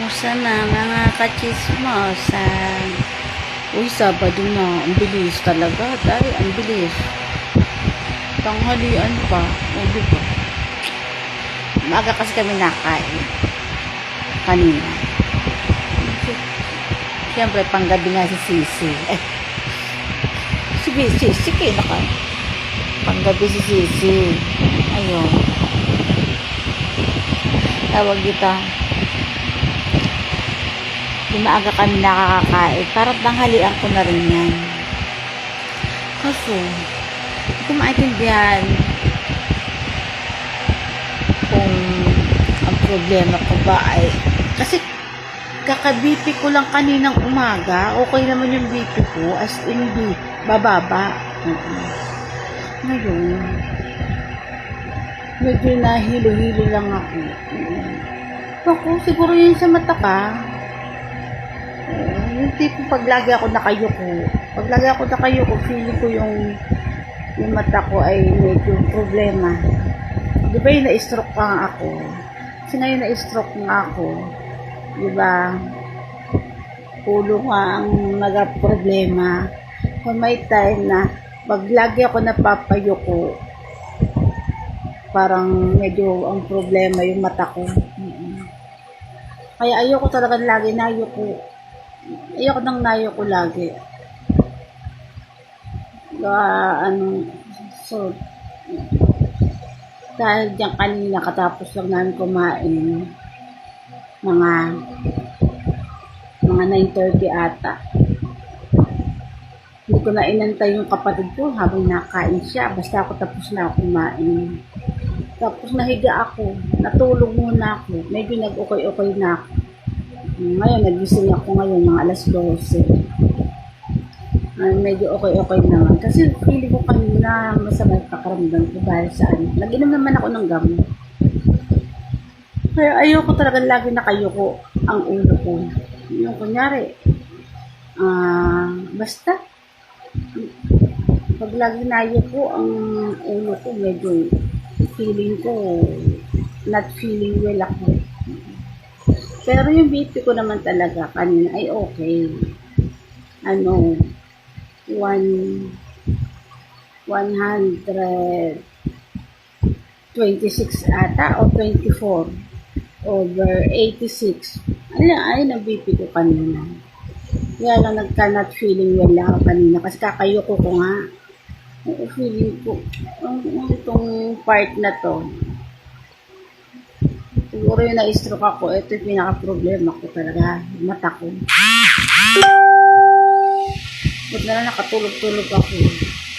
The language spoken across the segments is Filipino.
Kamusta na mga kachismosa? Uy, Sabado na. Ang bilis talaga. Dahil ang bilis. Tanghalian pa. O, diba? Maaga kasi kami nakain. Kanina. Siyempre, panggabi nga si Sisi. Sige, Sisi kayo na ka. Panggabi si Sisi. Ayun. Tawag kita. Di maaga kami nakakakain. Parang tanghalian ko na rin yan. Kaso, hindi ko maintindihan kung ang problema ko ba ay kasi kaka-BP ko lang kaninang umaga. Okay naman yung BP ko as in bababa. Ngayon, medyo nahilo-hilo lang ako. Ako, siguro yun sa mata ka. Yung tipo pag lagi ako nakayuko, feeling ko yung mata ko ay medyo problema. Di ba yung na-stroke pa nga ako? Kasi ngayon na-stroke nga ako. Di ba? Ulo nga ang nag-problema. So may time na pag lagi ako napapayuko, parang medyo ang problema yung mata ko. Kaya ayoko talaga lagi nayuko. Ayoko nang nayuko lagi. So, dahil diyan kanina katapos lang namin kumain, mga 9:30 ata. Hindi ko na inantay yung kapatid ko habang nakain siya. Basta ako tapos na kumain. Tapos nahiga ako. Natulog muna ako. Medyo nag-okay-okay na ako. Ngayon, nagising ako ngayon mga alas 12. Medyo okay-okay naman. Kasi feeling ko kanina masama yung pakaramdam ko dahil saan. Nag-inom naman ako ng gamot. Kaya ayoko talaga lagi nakayuko ang ulo ko. Yung kunyari, basta, pag lagi nayuko ang ulo ko, medyo feeling ko, not feeling well ako. Pero yung BP ko naman talaga kanina ay okay. 126 ata o 24 over 86. Ayun ang BP ko kanina. Kaya lang nagka-not feeling well ako kanina kasi kakayuko ko nga. Feeling ko itong part na to. Siguro yung na-stroke ako, ito yung pinaka-problema ko talaga, mata ko. Buti na lang nakatulog-tulog ako.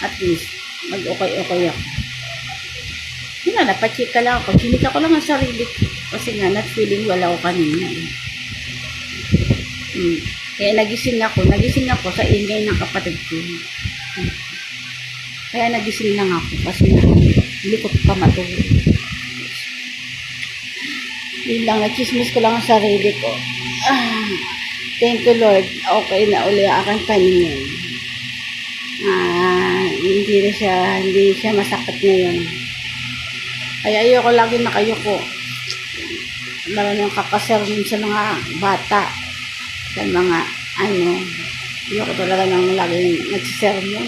At least, mag-okay-okay ako. Yun na, napachika lang ako. Hinika ko lang ang sarili ko. Kasi nga, not feeling well ako kanina. Kaya nagising ako sa ingay ng kapatid ko. Kaya nagising lang ako kasi nga, hindi ko pa matulog. Yun lang, nachismis ko lang ang sarili ko. Thank you Lord, okay na uli ang aking paningin. Hindi siya masakit ngayon. Kaya ayoko lagi nakayuko. Maraming kakasermon sa mga bata. Sa mga ayoko talaga nang laging nagsisermon.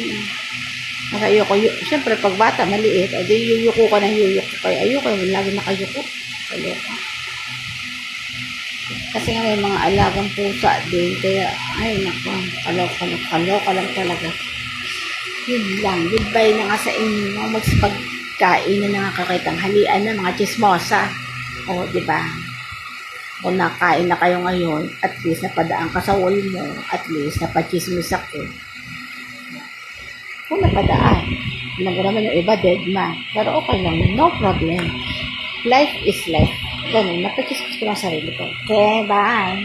Kasi ayoko, siyempre pag bata maliit, adi yuyuko ka na yuyuko. Kaya ayoko, lagi nakayuko. Ayoko. Kasi nga may mga alagang pusa din. Kaya, ay nako, kaloka lang talaga. Yun lang. Goodbye na nga sa inyo. Magsipagkain na nakakakitang halian na mga chismosa. O, diba? Kung nakain na kayo ngayon, at least napadaan ka sa wall mo, at least napachismis ako. Kung napadaan, naman yung iba dead ma. Pero okay lang, no problem. Life is life. Ganun, napachismis ko lang sarili ko. Okay, bye!